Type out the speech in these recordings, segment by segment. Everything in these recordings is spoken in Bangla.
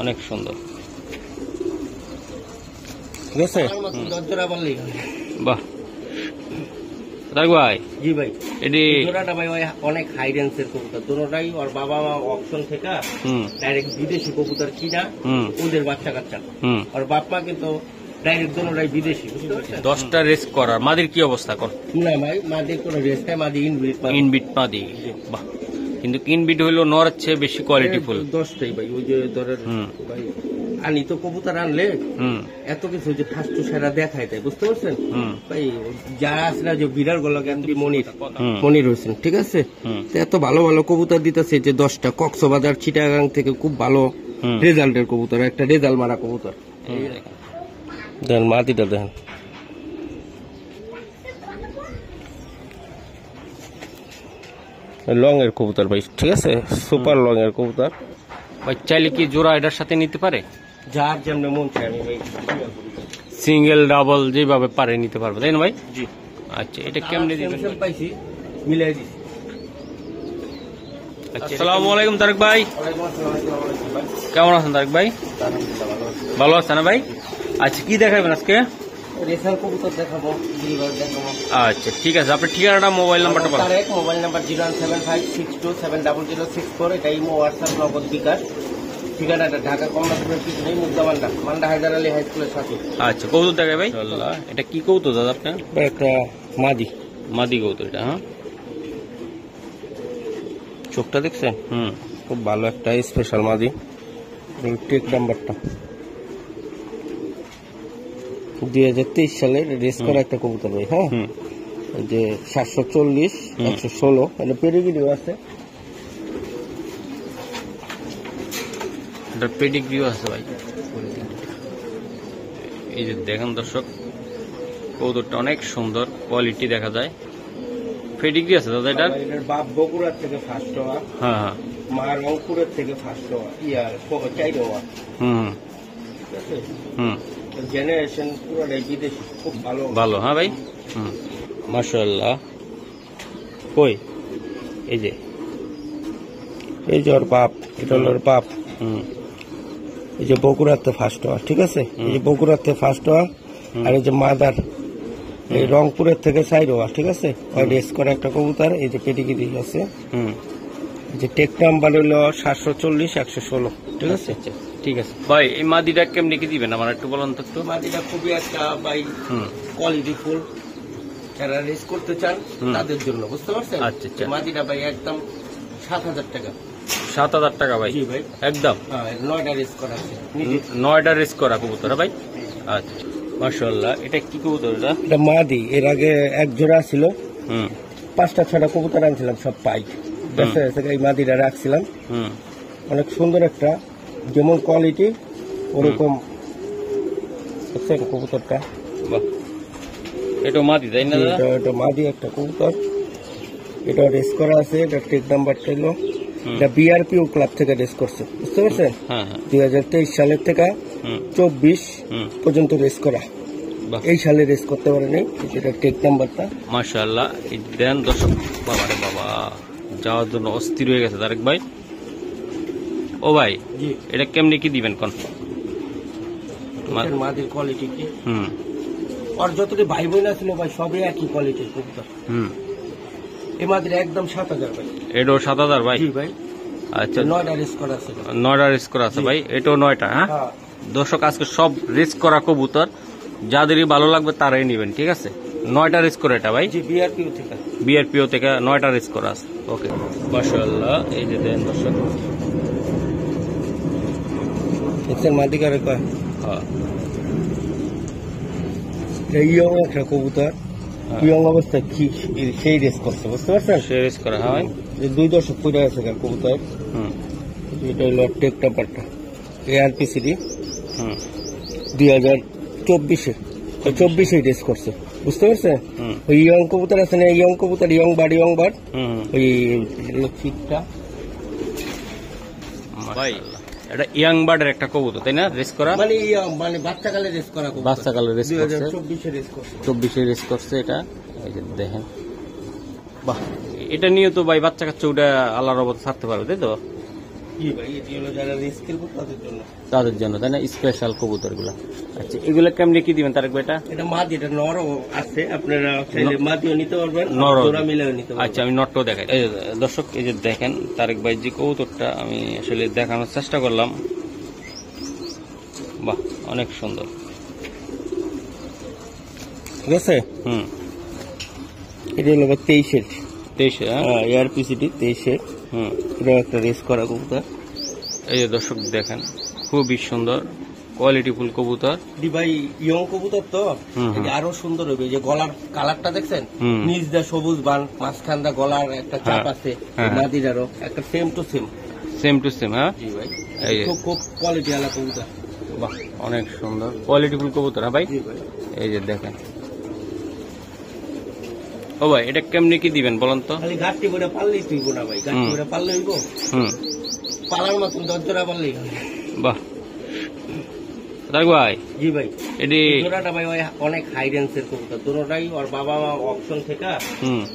অনেক সুন্দর, ঠিক আছে। বাহ তারেক ভাই। জি ভাই, এটি জোড়াটা ভাই অনেক হাই রেঞ্জের কবুতর, দুটোটাই ওর বাবা মা অপশন থেকে ডাইরেক্ট বিদেশি কবুতর কিনা ওদের বাচ্চা কাচ্চা, ওর বাপ মা কিন্তু ডাইরেক্ট দুটোটাই বিদেশি, বুঝতে পারছেন। 10টা রেস করার মাদির কি অবস্থা কর? না ভাই, মাদির কোনো রেস নাই, মাদি ইনবিট মাদি। বাহ, কিন্তু ইনবিট হইলো নরের চেয়ে বেশি কোয়ালিটিফুল। 10টাই ভাই, ওই যে ধরেন ভাই আনি তো কবুতর আনলে এত কিছু যে ফার্স্ট সেরা দেখায় তাই, বুঝতে পারছেন ভাই। যারা আছে না যে বিরাট গলা গান্ধী মনির হোসেন, ঠিক আছে, এত ভালো ভালো কবুতর দিতেছে যে 10টা কক্সবাজার চিটাগাং থেকে খুব ভালো রেজাল্টের কবুতর, একটা রেজাল্ট মারা কবুতর। দেখেন মাটিটা দেখেন, লং এর কবুতর ভাই, ঠিক আছে, সুপার লং এর কবুতর ভাই। চাইলে কি জোড়া এটার সাথে নিতে পারে? যার যেমন মন চাই আমি ভাই সিঙ্গেল ডাবল যেভাবে পারে নিতে পারবে, তাই না ভাই? জি। আচ্ছা, এটা কেমনে দিবেন? পাইছি মিলাই দিছি। আসসালামু আলাইকুম তারেক ভাই, কেমন আছেন তারেক ভাই? ভালো আছেন না ভাই? আচ্ছা, কি দেখাবেন আজকে? রেসার কবুতর দেখাবো, জিলবার দেখাবো। আচ্ছা ঠিক আছে, আপনার ঠিকানাটা মোবাইল নাম্বারটা বলুন। তারেক, মোবাইল নাম্বার 075627000, এটা ইমো হোয়াটসঅ্যাপ নগদ বিকাশ। ঠিকানাটা ঢাকা কমলাপুরের পিছনে মুদ্দামান্ডা, মান্ডা হায়দার আলী হাই স্কুলের সাথে। আচ্ছা, কবুতর দেখাই ভাই। এটা কি কবুতর দাদা আপনার? একটা মাদি, মাদি কবুতর এটা। হ্যাঁ, চোখটা দেখছেন? খুব ভালো একটা স্পেশাল মাদি। টেক নাম্বারটা 2023 সালের রেস করা একটা কবুতর ভাই। হ্যাঁ, যে 740 116, এটা পেডিগ্রিও আছে। এটা পেডিগ্রিও আছে ভাই। এই যে দেখেন দর্শক, কবুতরটা অনেক সুন্দর, কোয়ালিটি দেখা যায়। পেডিগ্রি আছে দাদা এটার? এটার বাপ বগুড়ার থেকে ফার্স্ট হওয়া, হ্যাঁ হ্যাঁ, মা রংপুরের থেকে ফার্স্ট হওয়া, চাইর হওয়া, ঠিক আছে। জেনারেশন পুরোটাই বিদেশি, খুব ভালো ভালো। হ্যাঁ ভাই, মাশাআল্লাহ। কই এই যে ওর বাপ, এটা হলো ওর বাপ। এই যে বগুড়াতে ফার্স্ট হওয়া, ঠিক আছে, এই যে বগুড়াতে ফার্স্ট হওয়া, আর এই যে মাদার এই রংপুরের থেকে সাইড হওয়া, ঠিক আছে। রেস করা একটা কবুতর, এই যে পেডিগ্রি আছে। এই যে টেক নাম্বার হলো 740 116, ঠিক আছে। আচ্ছা ঠিক আছে ভাই। এই মাদিটা কেমনি কি দিবেন আমার একটু বলুন তো। একটু মাদিটা খুবই একটা ভাই কোয়ালিটি ফুল, যারা রেস করতে চান তাদের জন্য, বুঝতে পারছেন। আচ্ছা আচ্ছা, মাদিটা ভাই একদম 7000 টাকা। 7000 টাকা ভাই? জি ভাই, একদম। 9টা রেস করা আছে, 9টা রেস করা কবুতর ভাই। আচ্ছা মাশাআল্লাহ। এটা কি কবুতর? এটা মাদি। এর আগে এক জোড়া ছিল, 5টা 6টা কবুতর আনছিলাম, সব পাই বেঁচে গেছে। এই মাদিটা রাখছিলাম, অনেক সুন্দর একটা, যেমন কোয়ালিটি ওরকম কবুতরটা। এটা মাদি তাই না? এটা মাদি একটা কবুতর, এটা রেস করা আছে। এটা টেক নাম্বারটা হলো, এটা বিআরপিও ক্লাব থেকে রেস করছে, বুঝতে পারছেন। 2023 সালের থেকে 24 পর্যন্ত রেস করা, এই সালে রেস করতে পারেনি। এটা টেক নাম্বারটা মাশাআল্লাহ। এই দেন দর্শক, বাবা রে বাবা, যাওয়ার জন্য অস্থির হয়ে গেছে তারেক ভাই। ও ভাই, এটা কেমনি কি দিবেন কোন? মাদির কোয়ালিটি কি, আর যতটি ভাই বোন ছিল ভাই সবই একই কোয়ালিটির কবুতর। এই মাদির একদম 7000 ভাই। এটাও 7000 ভাই? জি ভাই। আচ্ছা, 9টা রেস করা আছে। 9টা রেস করা আছে ভাই, এটাও 9টা। হ্যাঁ দর্শক, আজকে সব রেস করা কবুতর, যাদেরই ভালো লাগবে তারাই নেবেন, ঠিক আছে। 9টা রেস করে এটা ভাই? জি, বিআরপিও থেকে। বিআরপিও থেকে 9টা রেস করা আছে। ওকে মাশাআল্লাহ। এই যে দেন দর্শক, দেখছেন মাদিকারে কয়। হ্যাঁ, ইয়ং একটা কবুতর, ইয়ং অবস্থায় সেই রেস করছে, বুঝতে পারছেন। সে রেস করা হয়, 2 দশক পরে আছে কবুতর। এটা হলো টেক নাম্বারটা, ARPCD 2024 রেস করছে, বুঝতে পারছেন। ওই ইয়ং কবুতর আছে না, ইয়ং কবুতর, ইয়ং বার্ড, ওই ফিটটা ভাই। এটা ইয়াং বার্ডের একটা কবুতর তাই না, রেস করা? মানে বাচ্চাকালে রেস করা, বাচ্চাকালে রেস করছে, 2024 রেস করছে। 24 রেস করছে এটা। এই যে দেখেন, বাহ, এটা নিয়ে তো ভাই বাচ্চা কাচ্চা ওটা আল্লাহর রহমতে ছাড়তে পারবে, তাই তো? জি ভাই, এটি হলো যারা রেস খেলবো তাদের জন্য, তাই না? স্পেশাল কবুতর গুলা। আচ্ছা, এগুলো কেমনি কি দিবেন তারেক ভাই? এটা মাদি, এটা নরও আছে, আপনারা চাইলে মাদিও নিতে পারবেন, নর জোড়া মিলেও নিতে পারবেন। আচ্ছা, আমি নটটাও দেখাই। এই দর্শক, এই যে দেখেন তারেক ভাই যে কবুতরটা আমি আসলে দেখানোর চেষ্টা করলাম। বাহ, অনেক সুন্দর, ঠিক আছে। এটা হলো 23-এর 23, এআরপিসিটি 23-এর। এটা একটা রেস করা কবুতর। এই যে দর্শক দেখেন, খুবই সুন্দর কোয়ালিটিফুল কবুতর। দি ভাই, ইয়ং কবুতর তো এটা আরো সুন্দর হবে। যে গলার কালারটা দেখছেন, নিচ দা সবুজ বান, মাঝখান দা গলার একটা চাপ আছে, মাদিরারও একটা সেম টু সেম। হ্যাঁ জি ভাই, খুব কোয়ালিটি আলা কবুতর। বাহ, অনেক সুন্দর কোয়ালিটিফুল কবুতর। হ্যাঁ ভাই, এই যে দেখেন। ও ভাই, এটা কেমনি কি দিবেন বলেন তো? খালি গাছটি করে পারলেই তুইব না ভাই, গাছটি করে পারলে হইব। পালার মতন 10 জোড়া পারলেই হবে। বাহ তারেক ভাই। জি ভাই, এটি জোড়াটা ভাই অনেক হাই রেঞ্জের কবুতর। দুটোটাই ওর বাবা মা অপশন থেকে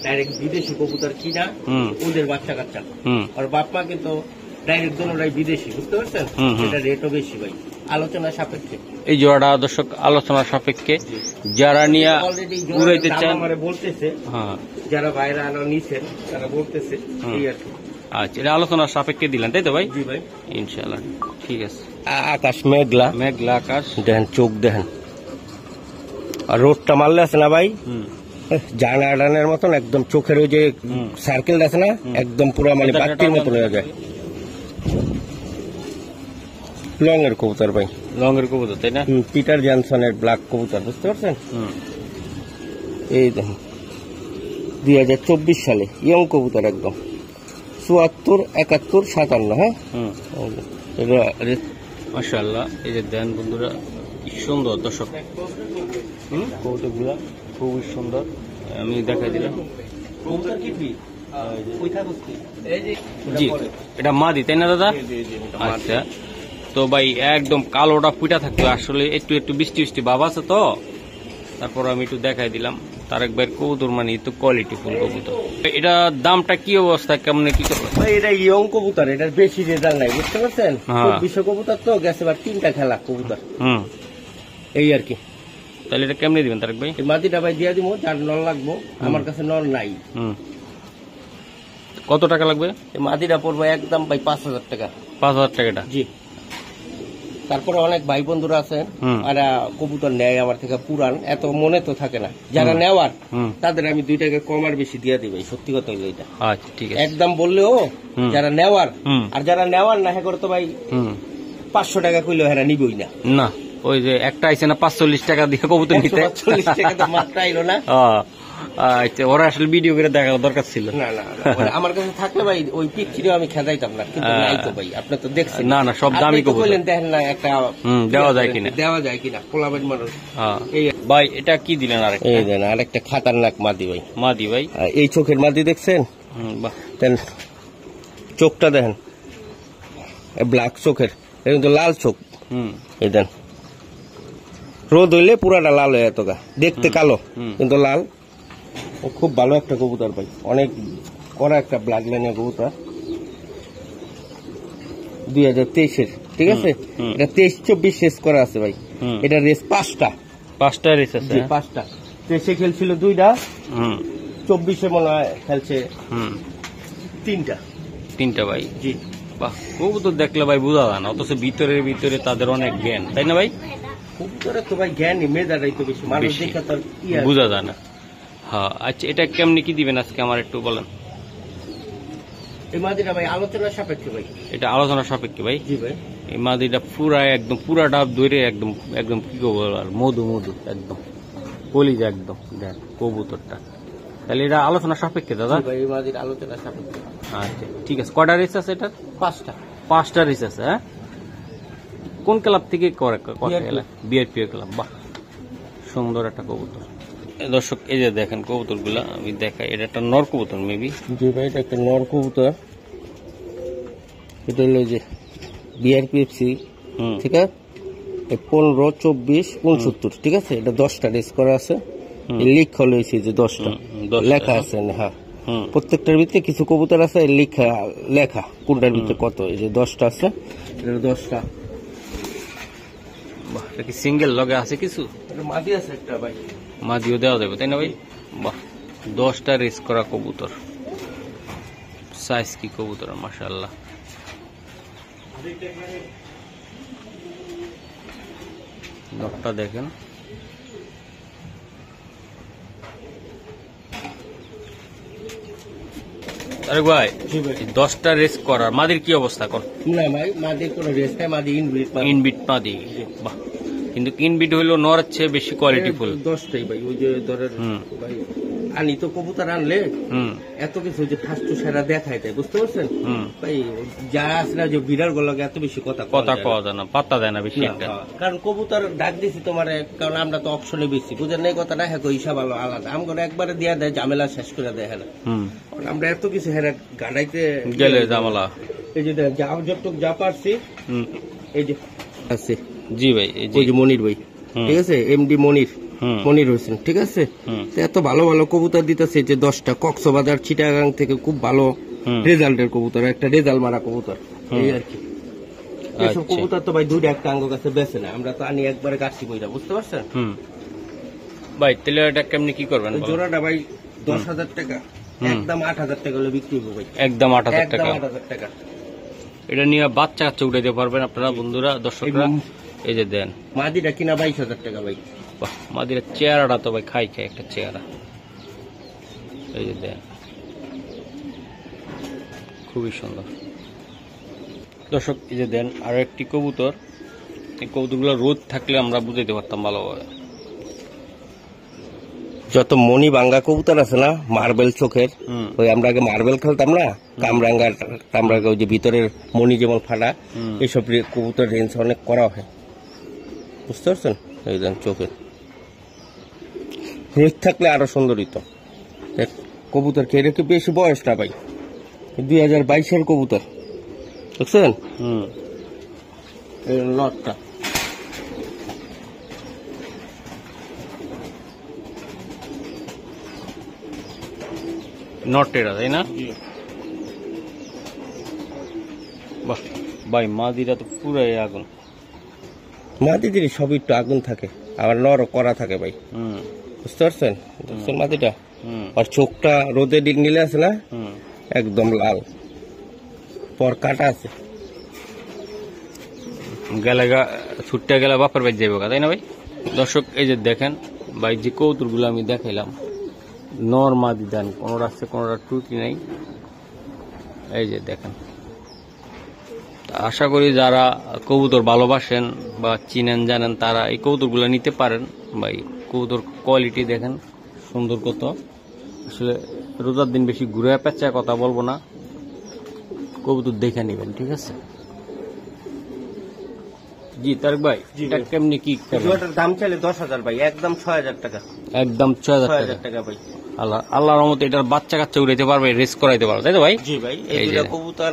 ডাইরেক্ট বিদেশি কবুতর কিনা, ওদের বাচ্চা কাচ্চা। ওর বাপ মা কিন্তু ডাইরেক্ট দুটোটাই বিদেশি, বুঝতে পারছেন? এটা রেটও বেশি ভাই, আলোচনা সাপেক্ষে। এই জোড়াটা দর্শক আলোচনা সাপেক্ষে, যারা নিয়ে উড়াইতে চান বলতেছে, যারা বাইরে আলো নিছেন তারা বলতেছে এই আর কি। আচ্ছা, এটা আলোচনা সাপেক্ষে দিলেন, তাই তো ভাই? জি ভাই, ইনশাআল্লাহ ঠিক আছে। আকাশ মেঘলা, মেঘলা আকাশ, দেখেন চোখ দেখেন, আর রোডটা মারলে আছে না ভাই, জানা আডানের মতন একদম চোখের ওই যে সার্কেল আছে না, একদম পুরো মানে বাতির মতন হয়ে যায়। লং এর কবুতর ভাই, লং এর কবুতর, তাই না? পিটার জনসনের ব্ল্যাক কবুতর, বুঝতে পারছেন? এই দেখুন 2024 সালে ইয়ং কবুতর একদম 74, 71, 57। হ্যাঁ, মাশাআল্লাহ। এই যে দেন বন্ধুরা, কি সুন্দর দর্শক কবুতর গুলা, খুবই সুন্দর। আমি দেখাই দিলাম। জি, এটা মাদি, তাই না দাদা? আচ্ছা, তো ভাই একদম কালোটা পুইটা থাকবে, আসলে একটু একটু বৃষ্টি বৃষ্টি ভাব আছে তো, তারপর আমি একটু দেখাই দিলাম। তারেক ভাইয়ের কবুতর মানে তো কোয়ালিটি ফুল কবুতর। এটা দামটা কি অবস্থা, কেমন কি করবে? এটা ইয়ং কবুতর, এটার বেশি রেজাল্ট নাই, বুঝতে পারছেন? বিশ্ব কবুতর তো গেছে এবার 3টা খেলা কবুতর, এই আর কি। তাহলে এটা কেমনে দিবেন তারেক ভাই? মাটিটা ভাই দিয়ে দিব, যার নল লাগবো, আমার কাছে নল নাই। কত টাকা লাগবে? মাটিটা পড়বো একদম ভাই 5000 টাকা। 5000 টাকাটা? জি। তারপরে অনেক ভাই বন্ধুরা আছেন, এরা কবুতর নেয় আমার থেকে পুরান, এত মনে তো থাকে না, যারা নেওয়ার তাদের আমি 2 টাকা কম আর বেশি দিয়ে দিই ভাই, সত্যি কথা হইলো এটা। আচ্ছা ঠিক আছে, একদম বললেও যারা নেওয়ার, আর যারা নেওয়ার না হ্যাঁ তো ভাই 500 টাকা কইলেও হেরা নিবই না। না, ওই যে একটা আইছে না 45 টাকা দিয়ে কবুতর নিতে, 45 টাকা তো মাত্র আইলো না। আচ্ছা, ওরা আসলে ভিডিও করে দেখার দরকার ছিল। না না, আমার কাছে থাকলে ভাই ওই পিকচিও আমি খেদাইতাম না, কিন্তু নাই তো ভাই, আপনি তো দেখছেন। না না, সব দামি কবুতর। কইলেন দেখেন না একটা দেওয়া যায় কিনা, পোলাবেন মানুষ। এই ভাই, এটা কি দিলেন? আরেকটা এই দেন, আরেকটা খাতারনাক মাদি ভাই। মাদি ভাই, এই চোখের মাদি দেখছেন? বাহ, দেন চোখটা দেখেন, ব্ল্যাক চোখের, এটা কিন্তু লাল চোখ। এই দেন, রোদ হইলে পুরাটা লাল হয়ে যেত, দেখতে কালো কিন্তু লাল। খুব ভালো একটা কবুতর ভাই, অনেক কড়া একটা ব্লাড লাইনের কবুতর। 2023-এর, ঠিক আছে? এটা 23-24 রেস করা আছে ভাই। এটা রেস 5টা রেস আছে? 5টা। 23-এ খেলছিল 2টা, 24-এ মনে হয় খেলছে 3টা ভাই। জি, বাহ, কবুতর দেখলে ভাই বোঝা যায় না, অথচ ভিতরে তাদের অনেক জ্ঞান, তাই না ভাই? কবুতরের তো ভাই জ্ঞান মেধাটাই তো বেশি, মানুষ দেখে তো বোঝা যায় না। হ্যাঁ, আচ্ছা, এটা কেমনি কি দিবেন আজকে আমার একটু বলেন। এই মাদিটা ভাই আলোচনা সাপেক্ষে ভাই। এটা আলোচনা সাপেক্ষে ভাই? জি ভাই। এই মাদিটা পুরা ডাব ধরে একদম কি করবো আর, মধু একদম কলিজা একদম। দেখ কবুতরটা, তাহলে এটা আলোচনা সাপেক্ষে দাদা? ভাই, এই মাদিটা আলোচনা সাপেক্ষে। আচ্ছা ঠিক আছে। কয়টা রেস আছে এটা? 5টা রেস আছে। হ্যাঁ, কোন ক্লাব থেকে করে? BRP club. বাহ, সুন্দর একটা কবুতর। দর্শক এই যে দেখেন কবুতর গুলা, আমি দেখাই। এটা একটা নর কবুতর মেবি। জি ভাই, এটা একটা নর কবুতর। এটা হলো যে বিআরপিএফসি, ঠিক আছে? 15, 24, 69, ঠিক আছে? এটা 10টা রেস করা আছে, লিখ হলো যে 10টা লেখা আছে। হ্যাঁ, প্রত্যেকটার ভিতরে কিছু কবুতর আছে লেখা কোনটার ভিতরে কত। এই যে 10টা আছে, 10টা। বাহ, এটা কি সিঙ্গেল লগে আছে কিছু? মাদি আছে একটা ভাই, মাদিও দেওয়া যাবে তাই না ভাই? বাহ, 10টা রেস করা কবুতর। সাইজ কি কবুতর, মাশাআল্লাহ। নটটা দেখেন, আরে ভাই 10টা রেস করার মাদির কি অবস্থা কর? না ভাই, মাদির কোনো রেস নাই, মাদি ইনবিট মাদি। বাহ, কিন্তু ইনবিট হইলো নরের চেয়ে বেশি কোয়ালিটিফুল। 10টাই ভাই, ওই যে ধরেন ভাই আনি তো কবুতর আনলে এত কিছু যে ফার্স্ট সেরা দেখাই দেয়, বুঝতে পারছেন ভাই? যারা আছে না যে বিড়াল গুলোকে এত বেশি কথা কওয়া যায় না, পাত্তা দেয় না বেশি একটা। কারণ কবুতর ডাক দিছি তোমার, কারণ আমরা তো অপশনে বেশি বুঝেন এই কথাটা। হ্যাঁ, হিসাব আলো আলাদা, আমরা একবারে দিয়া দেয়, ঝামেলা শেষ করে দেয় না। আমরা এত কিছু হেরা গাড়াইতে গেলে ঝামেলা। এই যে যা যতটুক যা পারছি এই যে আছে। জি ভাই, এই যে মনির ভাই, ঠিক আছে, এমডি মনির হোসেন, ঠিক আছে। এত ভালো ভালো কবুতর দিতেছে যে 10টা কক্সবাজার চিটাগাং থেকে খুব ভালো রেজাল্টের কবুতর, একটা রেজাল্ট মারা কবুতর, এই আর কি। এসব কবুতর তো ভাই 2টা একটা আঙ্গ কাছে বেছে না, আমরা তো আনি একবারে গাছি বইরা, বুঝতে পারছেন ভাই? তাহলে এটা কেমনি কি করবেন? জোড়াটা ভাই 10,000 টাকা, একদম 8,000 টাকা হলে বিক্রি হবে ভাই, একদম 8,000 টাকা। 8,000 টাকা। এটা নিয়ে বাচ্চা কাচ্চা উঠাইতে পারবেন আপনারা বন্ধুরা, দর্শকরা। এই যে দেন, মাদিটা কিনা 22,000 টাকা ভাই। বাহ, মাদির চেহারাটা তো ভাই খাই একটা চেহারা। এই যে দেন, খুবই সুন্দর দর্শক। এই যে দেন আরো একটি কবুতর। এই কবুতরগুলো রোদ থাকলে আমরা বুঝাইতে পারতাম ভালোভাবে। যত মনি ভাঙ্গা কবুতর আছে না, মার্বেল চোখের, ওই আমরা আগে মার্বেল খেলতাম না, কামরাঙ্গা ওই যে ভিতরের মনি যেমন ফাটা, এইসব কবুতর রেঞ্জ অনেক করা হয়, বুঝতে পারছেন? এই দেন চোখের রোদ থাকলে আরো সুন্দরিত কবুতর। কে রেখে বেশি বয়স না ভাই, 2022-এর কবুতর, বুঝছেন? লটটা নটেরা তাই না? বাহ ভাই, মাদিরা তো পুরাই আগুন। মাদিদের সবই একটু আগুন থাকে, আবার নরও করা থাকে ভাই, বুঝতে পারছেন? মাদিটা আর চোখটা রোদে নিলে আছে না, একদম লাল, পর কাটা আছে। গেলে ছুটতে গেলে বাপের বাড়ি যাইব তাই না ভাই? দর্শক এই যে দেখেন ভাই, যে কৌতুকগুলো আমি দেখাইলাম, নর মাদি দেন, কোনোটা আছে কোনোটা টুকি নাই। এই যে দেখেন, আশা করি যারা কবুতর ভালোবাসেন বা চিনেন জানেন তারা এই কবুতরগুলো নিতে পারেন ভাই। কবুতর কোয়ালিটি দেখেন সুন্দর কত। আসলে রোজার দিন বেশি ঘুরে পেঁচায় কথা বলবো না, কবুতর দেখে নেবেন, ঠিক আছে? জি তারেক ভাই, এটা কেমনি কি দাম চাইলে 10,000 ভাই, একদম 6,000 টাকা, একদম 6,000 টাকা ভাই। আল্লাহর রহমতে এটার বাচ্চা কাচ্চা উড়াইতে পারবে, রেস করাইতে পারবে, তাই তো ভাই? জি ভাই, এই দুটো কবুতর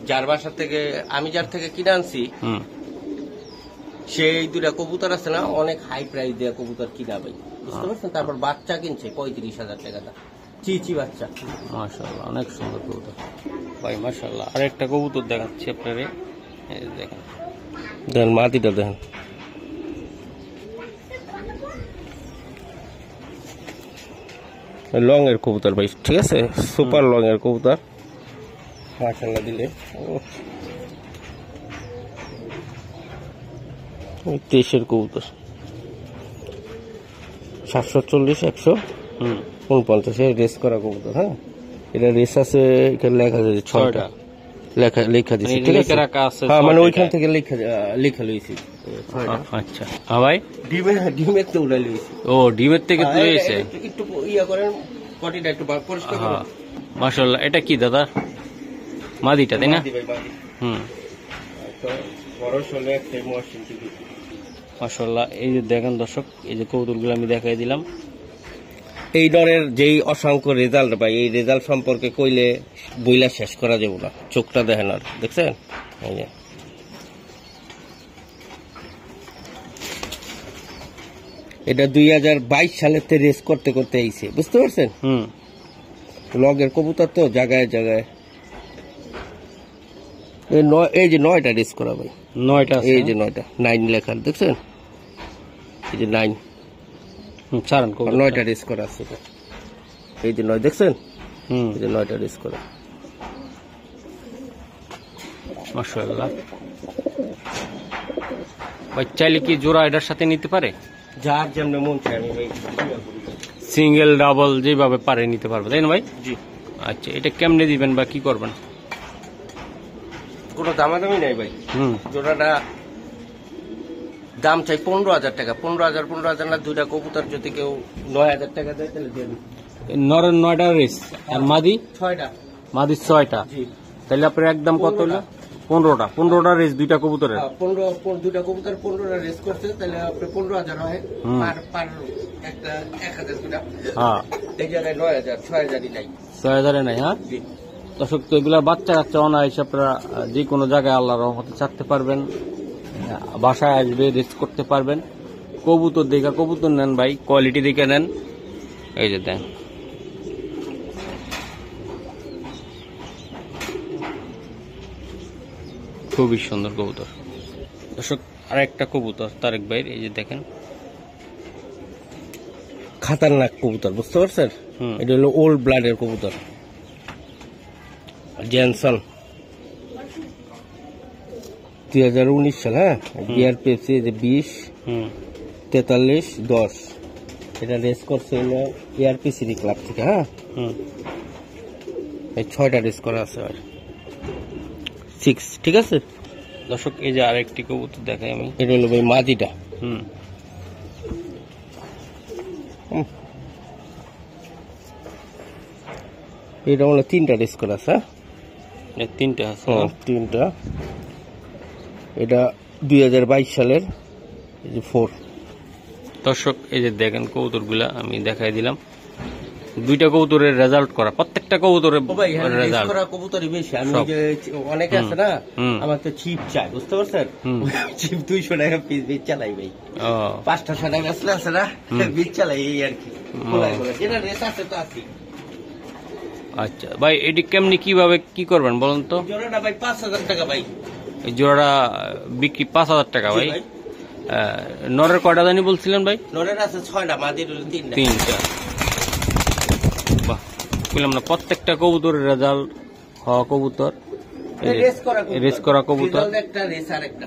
যার বাসা থেকে আমি যার থেকে কিনে আনছি, সেই 2টা কবুতর আছে না, অনেক হাই প্রাইস দিয়ে কবুতর কিনা ভাই, বুঝতে পারছেন? তারপর বাচ্চা কিনছে 35,000 টাকা দা, চিচি বাচ্চা, মাশাআল্লাহ, অনেক সুন্দর কবুতর ভাই, মাশাআল্লাহ। আর একটা কবুতর দেখাচ্ছি আপনারে, দেখেন দেন মাটিটা দেখেন, লং এর কবুতর ভাই, ঠিক আছে, সুপার লং এর কবুতর, মাশাআল্লাহ দিলে। 23-এর কবুতর, 740, 149 রেস করা কবুতর। হ্যাঁ, এটা রেস আছে, এখানে লেখা আছে 6টা লেখা দিচ্ছি, ঠিক আছে? হ্যাঁ, মানে ওইখান থেকে লেখা লইছি। আচ্ছা, হ্যাঁ ভাই, ডিমের তো উড়াই লইছি। ও, ডিমের থেকে তুলে এসে একটু ইয়া করেন, পটিটা একটু পরিষ্কার করুন। মাশাআল্লাহ, এটা কি দাদা? মাদিটা তাই না? মাশাআল্লাহ। এই যে দেখেন দর্শক, এই যে কবুতরগুলো আমি দেখাই দিলাম। এই দরের যেই অসংখ্য রেজাল্ট ভাই, এই রেজাল্ট সম্পর্কে কইলে বইলা শেষ করা যাবে না। চোখটা দেখেন, আর দেখছেন? এই যে এটা 2022 সালের রেস করতে করতে আইছে, বুঝতে পারছেন? লগের কবুতর তো জায়গায় জায়গায়। এই যে 9টা রেস করা ভাই, 9টা এই যে 9টা 9 লেখা দেখছেন, এই যে 9 ছাড়েন 9টা রেস করা আছে, এই যে 9 দেখছেন, এই যে 9টা রেস করা। মাশাআল্লাহ ভাই, চাইলে কি জোড়া এটার সাথে নিতে পারে? যার যেমন মন চায় আমি ভাই সিঙ্গেল ডাবল যেভাবে পারে নিতে পারবে, তাই না ভাই? জি। আচ্ছা, এটা কেমনে দিবেন বা কি করবেন? কোনো দামাদামি নাই ভাই। জোড়াটা দাম চাই 15,000 টাকা। 15,000 না, 2টা কবুতর যদি কেউ 9,000 টাকা দেয় তাহলে দিয়ে দিন। নরের 9টা রেস আর মাদি 6টা, মাদি 6টা, জি। তাহলে আপনার একদম কত হলো? 15টা রেস 2টা কবুতরের। 2টা কবুতর 15টা রেস করছে, তাহলে আপনি 15,000 হয় পার একটা 1,000 টাকা। হ্যাঁ, এই জায়গায় 9,000, 6,000ই নাই। 6,000 নাই। হ্যাঁ জি। দর্শক, তো এগুলা বাচ্চা কাচ্চা অনায়াসে আপনারা যে কোনো জায়গায় আল্লাহর রহমতে ছাড়তে পারবেন, বাসায় আসবে রেস করতে পারবেন। কবুতর দেখা কবুতর নেন ভাই, কোয়ালিটি দেখে নেন। এই যে দেন, খুবই সুন্দর কবুতর। দর্শক, আর একটা কবুতর তারেক ভাইয়ের, এই যে দেখেন, খাতারনাক কবুতর, বুঝতে পারছেন? এটা হলো ওল্ড ব্লাডের কবুতর, জেনসন 2019 সাল। হ্যাঁ, গিয়ার পেয়েছে যে 20, 43, 10। এটা রেস করছে হলো এআরপিসিডি ক্লাব থেকে। হ্যাঁ, এই 6টা রেস করা আছে আর 6, ঠিক আছে। দর্শক, এই যে আরেকটি কবুতর দেখাই আমি, এটা হলো ভাই মাদিটা। এটা হলো 3টা রেস করা আছে। 3টা আছে। 3টা। এটা 2022 সালের 4। দর্শক, এই যে দেখেন কবুতরগুলা আমি দেখাই দিলাম, 2টা কবুতরের রেজাল্ট করা, প্রত্যেকটা কবুতরের রেজাল্ট করা কবুতরই বেশি। আমি যে অনেকে আছে না, আমার তো চিপ চাই, বুঝতে পারছেন? চিপ 200 টাকা পিস বীজ চালাই ভাই। 5টা 6টা গাছলে আছে না, বীজ চালাই, এই আর কি। যেটা রেস আছে তো আছে। আচ্ছা ভাই, এটি কেমনি কিভাবে কি করবেন বলুন তো? জোড়াটা ভাই 5,000 টাকা ভাই। এই জোড়াটা বিক্রি 5,000 টাকা ভাই। নরের কয়টা জানি বলছিলেন ভাই? নরের আছে 6টা, মাদির হলো 3টা। বাহ, বললাম না, প্রত্যেকটা কবুতরের রেজাল্ট হওয়া কবুতর, রেস করা কবুতর। একটা রেস আর একটা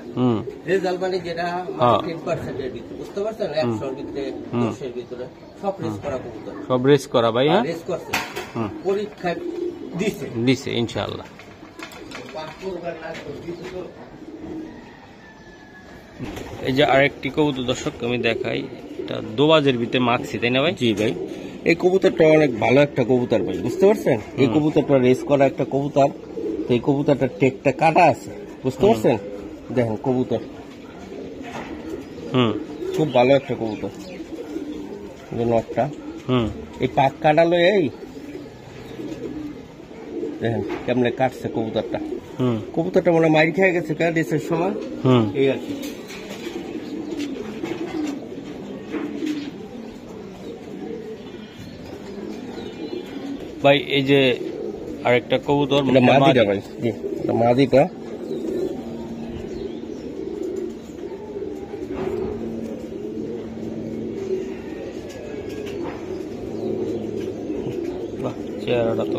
রেজাল্ট মানে যেটা 10% এর ভিতরে, বুঝতে পারছেন? 100 এর ভিতরে, 10 এর ভিতরে সব রেস করা কবুতর, সব রেস করা ভাই। হ্যাঁ, রেস করছে, পরীক্ষা দিছে ইনশাআল্লাহ। এই যে আরেকটি কবুতর দর্শক আমি দেখাই, এটা দোবাজের ভিতরে মাখছি, তাই না ভাই? জি ভাই, এই কবুতরটা অনেক ভালো একটা কবুতর ভাই, বুঝতে পারছেন? এই কবুতরটা রেস করা একটা কবুতর। তো এই কবুতরটার টেকটা কাটা আছে, বুঝতে পারছেন? দেখেন কবুতর খুব ভালো একটা কবুতর। নটটা এই পাক কাটালো, এই দেখেন কেমনে কাটছে কবুতরটা। কবুতরটা মনে মাইর খেয়ে গেছে রেসের সময়, এই আর কি। ভাই, এই যে আরেকটা কবুতর, মাদিটা ভাই, জি, মাদিটা। চেহারাটা তো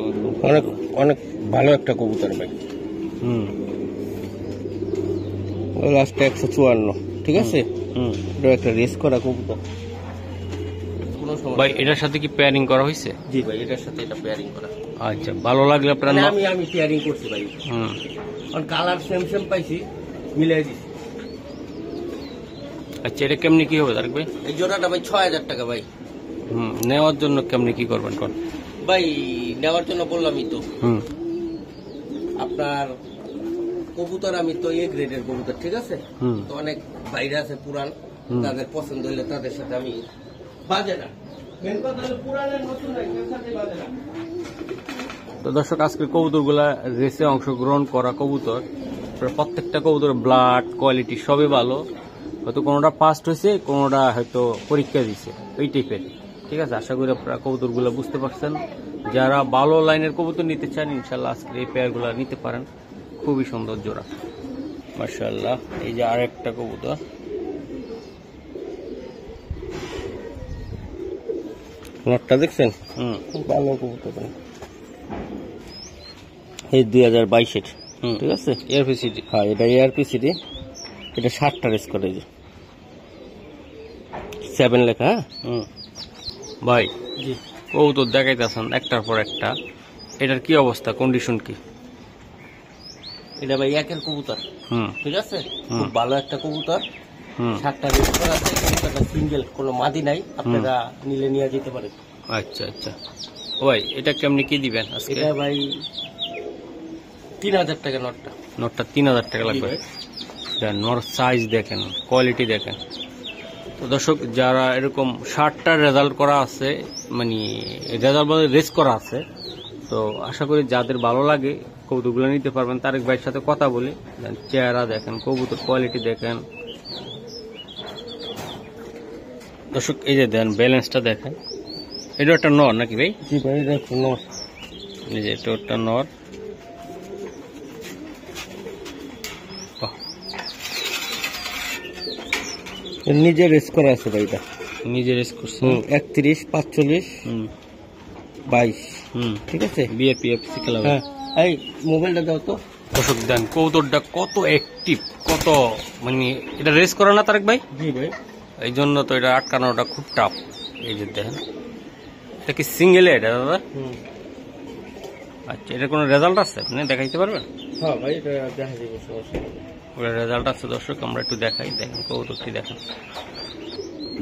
অনেক অনেক ভালো একটা কবুতর ভাই। লাস্টে 154, ঠিক আছে। এটা একটা রেস করা কবুতর। ভাই, এটার সাথে কি পেয়ারিং করা হয়েছে? জি ভাই, এটার সাথে এটা পেয়ারিং করা। আচ্ছা, ভালো লাগলে আপনার আমি পেয়ারিং করছি ভাই। কালার সেম সেম পাইছি, মিলাই দিছি। আচ্ছা, এটা কেমনি কি হবে তারেক ভাই? এই জোড়াটা ভাই 6,000 টাকা ভাই। নেওয়ার জন্য কেমনি কি করবেন কোন ভাই? নেওয়ার জন্য বললামই তো, আপনার কবুতর আমি তো এ গ্রেডের কবুতর, ঠিক আছে। তো অনেক বাইরে আছে পুরান, তাদের পছন্দ হলে তাদের সাথে আমি বাজে না। তো দর্শক, আজকে কবুতরগুলা রেসে অংশগ্রহণ করা কবুতর, প্রত্যেকটা কবুতর ব্লাড কোয়ালিটি সবই ভালো। হয়তো কোনোটা ফার্স্ট হয়েছে, কোনোটা হয়তো পরীক্ষা দিছে, এই টাইপের। ঠিক আছে, আশা করি আপনারা কবুতরগুলো বুঝতে পারছেন। যারা ভালো লাইনের কবুতর নিতে চান ইনশাল্লাহ আজকে এই পেয়ারগুলো নিতে পারেন। খুবই সুন্দর জোড়া মাশাআল্লাহ। এই যে আরেকটা কবুতর, নটটা দেখছেন? খুব ভালো কবুতর। এই 2022-এর, ঠিক আছে, এয়ারপিসিটি। হ্যাঁ এটা এয়ারপিসিটি, এটা 7টা রেস করে, 7 লেখা। হ্যাঁ ভাই জি, কবুতর দেখাইতেছেন একটার পর একটা, এটার কি অবস্থা, কন্ডিশন কি? এটা ভাই একের কবুতর, ঠিক আছে, খুব ভালো একটা কবুতর। 7টা রেস করা আছে, কবুতরটা সিঙ্গেল, কোনো মাদি নাই, আপনারা নিলে নিয়ে যেতে পারেন। আচ্ছা আচ্ছা। ও ভাই এটা কেমনি কি দিবেন আজকে? এটা ভাই 3000 টাকা নটটা। নটটা 3000 টাকা লাগবে। নর সাইজ দেখেন, কোয়ালিটি দেখেন। তো দর্শক, যারা এরকম 60টা রেজাল্ট করা আছে, মানে রেজাল্ট বলতে রেস করা আছে, তো আশা করি যাদের ভালো লাগে কবুতরগুলো নিতে পারবেন। তারেক ভাইয়ের সাথে কথা বলে চেহারা দেখেন, কবুতর কোয়ালিটি দেখেন। দর্শক এই যে দেন ব্যালেন্সটা দেখেন, এটা একটা নর নাকি ভাই? জি ভাই, এটা একটা নর। এই যে এটা একটা নর। নিজে রেস করা আছে ভাই, এটা নিজে রেস করছে। 31, 45, 22, ঠিক আছে, বিএপিএফসি ক্লাব। হ্যাঁ। এই মোবাইলটা দাও তো। দর্শক দেন কবুতরটা কত অ্যাক্টিভ, কত মানে এটা রেস করে না তারেক ভাই? জি ভাই। এই জন্য তো এটা আটকানোটা খুব টাফ। এই যে দেখেন, এটা কি সিঙ্গেল এটা দাদা? আচ্ছা, এটার কোনো রেজাল্ট আছে আপনি দেখাইতে পারবেন? হ্যাঁ ভাই, এটা দেখা যাবে, সমস্যা নেই। ওটা রেজাল্ট আছে দর্শক, আমরা একটু দেখাই। দেখেন কবুতরটি দেখেন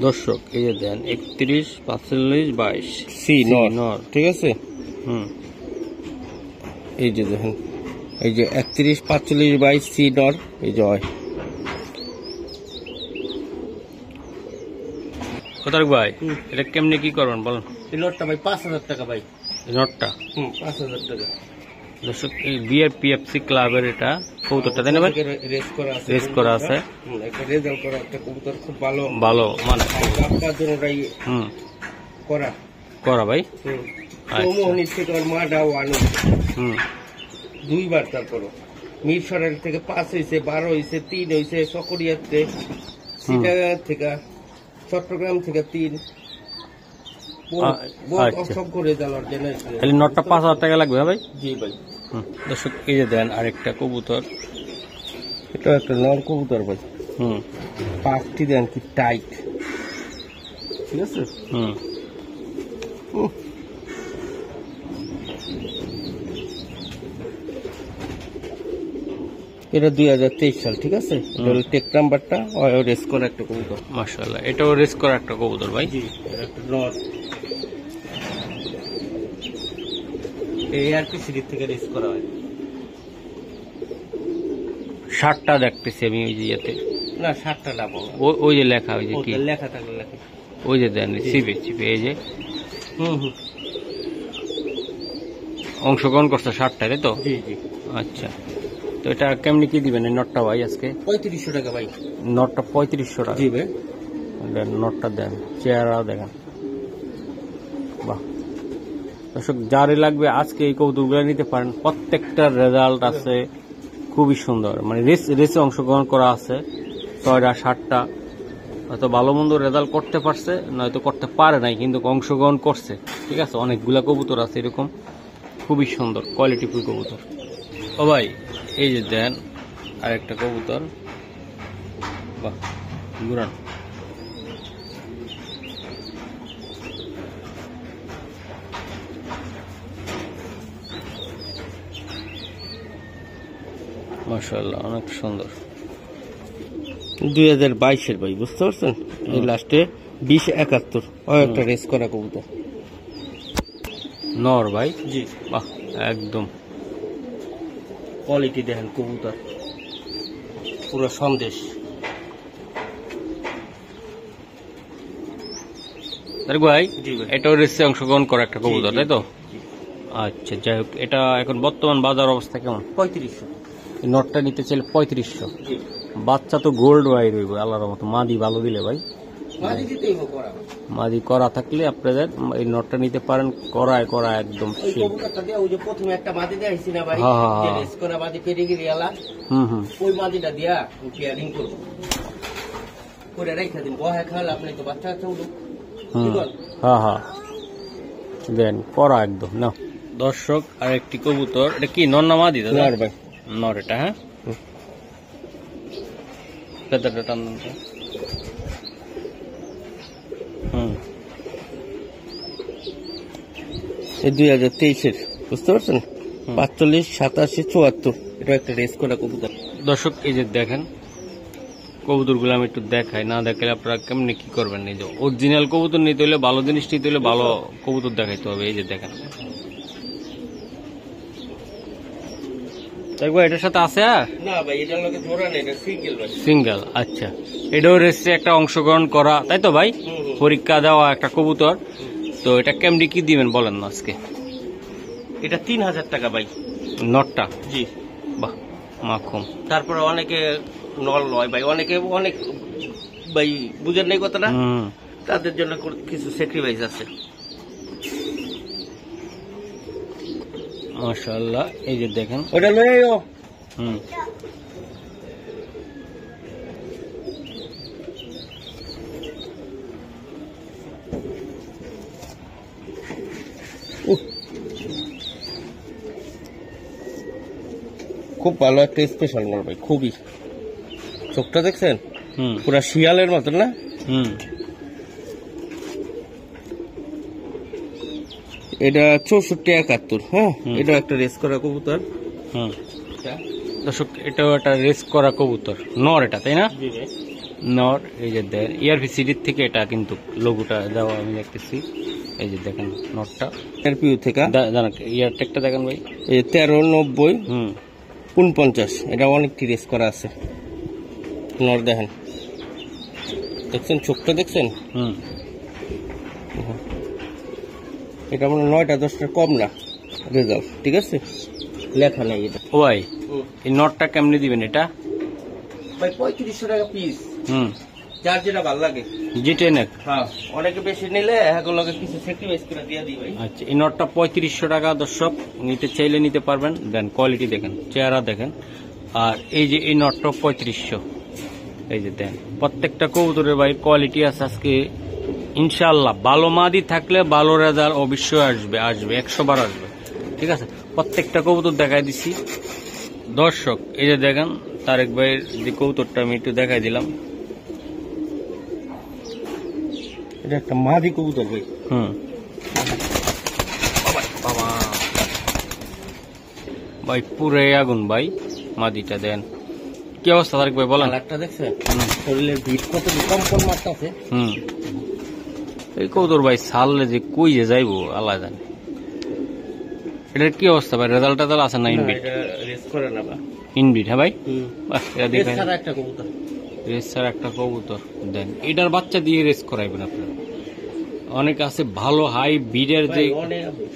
দর্শক, এই যে দেন 31, 45, 22 সি নর, ঠিক আছে। এই যে দেখেন, এই যে 31, 45, 22 সি নর, এই যে হয়। তারেক ভাই এটা কেমনে কি করবেন বলেন? এই নটটা ভাই 5000 টাকা ভাই। এই নটটা 5000 টাকা দর্শক। এই বিএপিএফসি ক্লাবের এটা কবুতরটা তাই না ভাই? রেস করা আছে, রেস করা আছে, একটা রেজাল্ট করা একটা কবুতর, খুব ভালো ভালো মানে আপনার জন্য ওটাই করা করা ভাই। মোহনির থেকে ওর মা ডাও আনু 2বার, তারপরও মিরসরাইল থেকে 5 হয়েছে, 12 হয়েছে, 3 হয়েছে, সকরিয়াতে, সিটাগাং থেকে, চট্টগ্রাম থেকে 3। অসংখ্য রেজাল্ট অর্জন হয়েছে। তাহলে নটটা 5000 টাকা লাগবে ভাই? জি ভাই। দর্শক এই যে দেন আরেকটা কবুতর, এটা একটা নর কবুতর ভাই। পাখটি দেন কি টাইট, ঠিক আছে। এটা 2023 সাল, ঠিক আছে। এটা হলো টেক নাম্বারটা, রেস করা একটা কবুতর। মাশাআল্লাহ, এটাও রেস করা একটা কবুতর ভাই। জি, একটা নর, এই আর কি সিরিজ থেকে রেস করা হয়। 60টা দেখতেছি আমি ওই যে ইয়েতে। না, 60টা না, ওই যে লেখা, ওই যে কি লেখা থাকলে লেখা, ওই যে দেন চিপে চিপে, এই যে অংশগ্রহণ করছে 60টায়, তাই তো? জি জি। আচ্ছা, তো এটা কেমনি কি দিবেন এই নটটা ভাই আজকে? 3500 টাকা ভাই। নটটা 3500 টাকা। জি ভাই। নটটা দেন, চেহারা দেখেন, বাহ। দর্শক যারই লাগবে আজকে এই কবুতরগুলো নিতে পারেন, প্রত্যেকটার রেজাল্ট আছে খুবই সুন্দর, মানে রেসে অংশগ্রহণ করা আছে। 6টা 7টা হয়তো ভালো মন্দ রেজাল্ট করতে পারছে, নয়তো করতে পারে নাই, কিন্তু অংশগ্রহণ করছে, ঠিক আছে। অনেকগুলা কবুতর আছে এরকম, খুবই সুন্দর কোয়ালিটিফুল কবুতর। ও ভাই এই যে দেন আরেকটা কবুতর, বাহ, ঘুরান। মাশাআল্লাহ, অনেক সুন্দর। 2022-এর ভাই, বুঝতে পারছেন। এই লাস্টে 2071 একটা রেস করা কবুতর, নর ভাই। জি, বাহ, একদম কোয়ালিটি দেখেন কবুতর, পুরো সন্দেশ। ভাই এটাও রেসে অংশগ্রহণ করা একটা কবুতর, তাই তো? আচ্ছা, যাই হোক, এটা এখন বর্তমান বাজার অবস্থা কেমন? 3500। নটটা নিতে চাইলে 3500। বাচ্চা তো গোল্ড ওয়াই রইব আল্লাহর মতো, মাদি ভালো দিলে ভাই মাঝে দিতেই হবে করা। মাদি করা থাকলে আপনাদের এই নটটা নিতে পারেন, করায় করা একদম ওই সেই। কবুতরটা দিয়ে ওই যে প্রথমে একটা মাদি দেখাইছি না ভাই, হ্যাঁ, হ্যাঁ, যে হ্যাঁ। রেস করা মাদি পেডিগ্রি আলা, ওই মাদিটা দিয়া পেয়ারিং করবো, করে রেখে দিন। বহে খাওয়ালে আপনি তো বাচ্চা কাচ্চা উঠুক। হ্যাঁ হ্যাঁ দেন করা একদম না। দর্শক আর একটি কবুতর, এটা কি নর না মাদি দাদা? ভাই নর এটা। হ্যাঁ, ফেদারটা টান দেন তো। এই 2023-এর, বুঝতে পারছেন? 45, 87, 74, এটা একটা রেস করা কবুতর। দর্শক এই যে দেখেন কবুতর গুলো আমি একটু দেখাই, না দেখালে আপনারা কেমনি কি করবেন? এই যে অরিজিনাল কবুতর নিতে হলে, ভালো জিনিস নিতে হলে ভালো কবুতর দেখাইতে হবে। এই যে দেখেন, দেখবো এটার সাথে আছে আর না ভাই, এটার লগে জোড়া নেই, এটা সিঙ্গেল ভাই। সিঙ্গেল। আচ্ছা, এটাও রেসে একটা অংশগ্রহণ করা, তাই তো ভাই? পরীক্ষা দেওয়া একটা কবুতর। তো এটা কেমনি কি দিবেন বলেন না আজকে? এটা 3000 টাকা ভাই, নটটা। জি। বাহ, মাখুম। তারপরে অনেকে নল লয় ভাই, অনেকে অনেক ভাই বুঝেন নাই কথাটা, তাদের জন্য কিছু স্যাক্রিফাইস আছে। মাশাআল্লাহ, এই যে দেখেন। ওটা লয়ে আইও। খুব ভালো একটা স্পেশাল নল ভাই, খুবই। চোখটা দেখছেন পুরা শিয়ালের মতন না? এটা 64, 71। হ্যাঁ, এটা একটা রেস করা কবুতর। দর্শক এটাও একটা রেস করা কবুতর, নর এটা, তাই না? নর। এই যে দেন ERP সিরিজ থেকে এটা কিন্তু লোগোটা দেওয়া আমি দেখতেছি। এই যে দেখেন নটটা এরপিউ থেকে জানা, ইয়ার ট্যাগটা দেখেন ভাই। এই 13, 90, 49, এটা অনেকটি রেস করা আছে। নর দেখেন, দেখছেন চোখটা দেখছেন? এটা মানে 9টা 10টার কম না রেজাল্ট, ঠিক আছে? লেখা নেই এটা। ও ভাই, এই নটটা কেমনি দিবেন এটা? ভাই 3500 টাকা পিস, যার যেটা ভালো লাগে। জিটে নেক। হ্যাঁ, অনেকে বেশি নিলে এগুলোকে কিছু স্যাক্রিফাইস করে দিয়ে দিই ভাই। আচ্ছা, এই নটটা 3500 টাকা। দর্শক নিতে চাইলে নিতে পারবেন। দেন কোয়ালিটি দেখেন, চেহারা দেখেন। আর এই যে এই নটটা 3500। এই যে দেন প্রত্যেকটা কবুতরের ভাই কোয়ালিটি আছে আজকে ইনশাআল্লাহ। ভালো মাদি থাকলে ভালো রেজাল্ট অবশ্যই আসবে, 100 বার আসবে। ঠিক আছে, প্রত্যেকটা কবুতর দেখাই দিছি। দর্শক এই যে দেখেন তারেক ভাইয়ের যে কবুতরটা আমি একটু দেখাই দিলাম। এটা একটা মাদি কবুতর ভাই। বাবা ভাই পুরে আগুন ভাই, মাদিটা দেন। কি অবস্থা তারেক ভাই বলেন? কালারটা দেখছেন? শরীরের ভিট কত কম্পন মারতাছে। এই কবুতর ভাই ছাড়লে যে কই যে যাইবো আল্লাহ জানে। এটার কি অবস্থা ভাই? রেজাল্ট টেজাল্ট আছে না? ইনবিট রেস করে না বা ইনবিট। হ্যাঁ ভাই, এটা দেখেন রেস ছাড়া একটা কবুতর। রেস ছাড়া একটা কবুতর দেন। এটার বাচ্চা দিয়ে রেস করাইবেন আপনারা। অনেক আছে ভালো হাই বিডের যে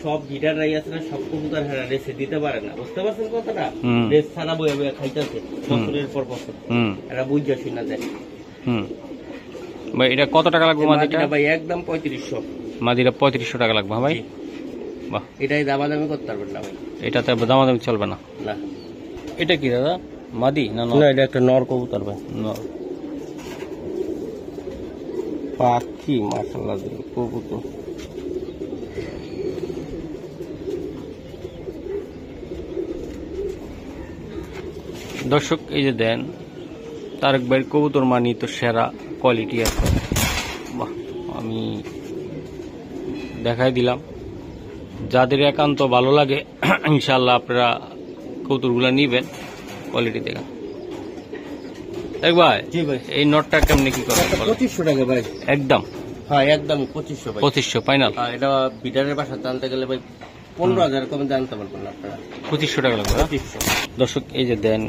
সব বিডাররাই আছে না, সব কবুতর রেসে দিতে পারে না, বুঝতে পারছেন কথাটা? রেস ছাড়া বয়ে বয়ে খাইতেছে বছরের পর বছর, এরা বুঝা শুনা যায়। ভাই এটা কত টাকা লাগবে মাদিটা? ভাই একদম 3500। মাদিটা 3500 টাকা লাগবে। হ্যাঁ ভাই, বাহ। এটাই দামাদামি করতে পারবেন না ভাই, এটাতে দামাদামি চলবে না। না। এটা কি দাদা, মাদি না নর? না, এটা একটা নর কবুতর ভাই, নর। পাখি মাশাআল্লাহ কবুতর। দর্শক এই যে দেন তারেক ভাইয়ের কবুতর মানি তো সেরা কোয়ালিটি আছে। বাহ, আমি দেখাই দিলাম। যাদের একান্ত ভালো লাগে ইনশাআল্লাহ আপনারা কবুতরগুলা নিবেন, কোয়ালিটি দেখেন। দেখ ভাই, জি ভাই, এই নটটা কেমনে কি করবেন? 2500 টাকা ভাই একদম। হ্যাঁ, একদম 2500 ভাই। 2500 ফাইনাল। এটা বিডারের বাসাতে আনতে গেলে ভাই 15000 কমে আনতে পারবেন না আপনারা। 2500 টাকা লাগবে। 2500। দর্শক এই যে দেন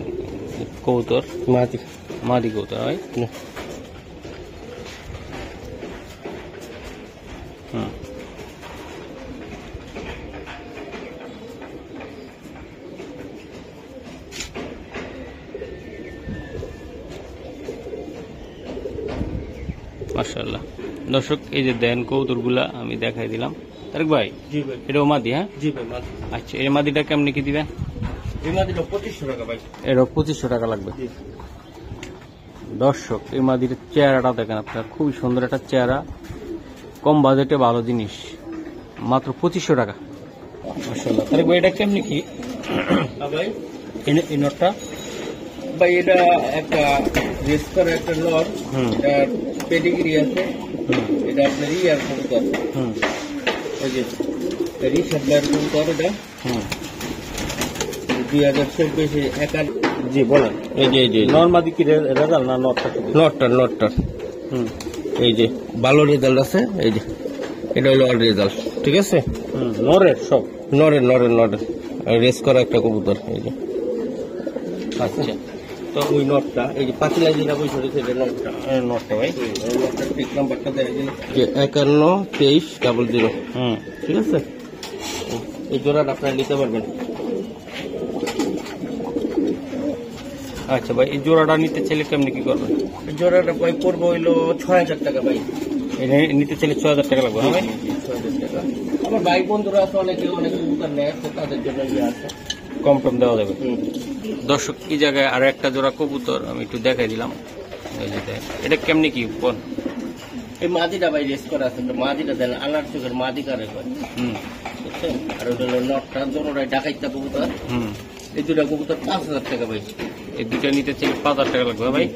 কবুতর, মাদি মাদি কবুতর ভাই। মাশাআল্লাহ। দর্শক এই যে দেন কবুতরগুলা আমি দেখাই দিলাম। তারেক ভাই, জি ভাই, এটাও মাদি? হ্যাঁ জি ভাই, মাদি। আচ্ছা, এই মাদিটা কেমনি কি দিবেন? এই মাদিটা 2500 টাকা ভাই। এটাও 2500 টাকা লাগবে। জি। দর্শক এই মাদির চেহারাটা দেখেন আপনার, খুবই সুন্দর একটা চেহারা, কম বাজেটে ভালো জিনিস, মাত্র 2500 টাকা। মাশাআল্লাহ। তারেক ভাই, এটা কেমনি কি ভাই এই নটটা? ভাই এটা একটা রেস করা একটা নর, এটা পেডিগ্রি আছে, এটা আপনার ইয়ার কবুতর, ওই যে রিসার্ভার কবুতর, এটা 2024 একার। জি বলেন। এই যে নরমাদি কি রেজাল্ট না নটটা? নটটা এই যে ভালো রেজাল্ট আছে। এই যে এটা হলো অল রেজাল্ট, ঠিক আছে। নরের সব? নরের রেস করা একটা কবুতর। এই যে আচ্ছা, তো ওই নটটা, এই যে পাতিলা যেটা বসে রয়েছে, এটা নটটা ভাই, ওই নটটার ঠিক নাম্বারটা দেয় যে 512300, ঠিক আছে। এই জোড়াটা আপনারা নিতে পারবেন। আচ্ছা ভাই, এই জোড়াটা নিতে চাইলে কেমনি কি করবেন? এই জোড়াটা ভাই পড়বো হইলো 6000 টাকা ভাই। এটা নিতে চাইলে 6000 টাকা লাগবে? হ্যাঁ ভাই, 6000 টাকা। আমার ভাই বন্ধুরা আছে, অনেক কবুতর নেয়, তো তাদের জন্য ইয়ে আছে, কম টম দেওয়া যাবে। দর্শক এই জায়গায় আর একটা জোড়া কবুতর আমি একটু দেখাই দিলাম। এই যে দেখ, এটা কেমনি কি কোন? এই মাদিটা ভাই রেস করা আছে, মাদিটা দেন আনার চোখের মাদি কারে হয়, বুঝছেন। আর ওটা হলো নটটা, দোনোটাই ডাকাইতা কবুতর। এই দুটা কবুতর 5000 টাকা ভাই। এই দুটা নিতে চাইলে 5000 টাকা লাগবে ভাই।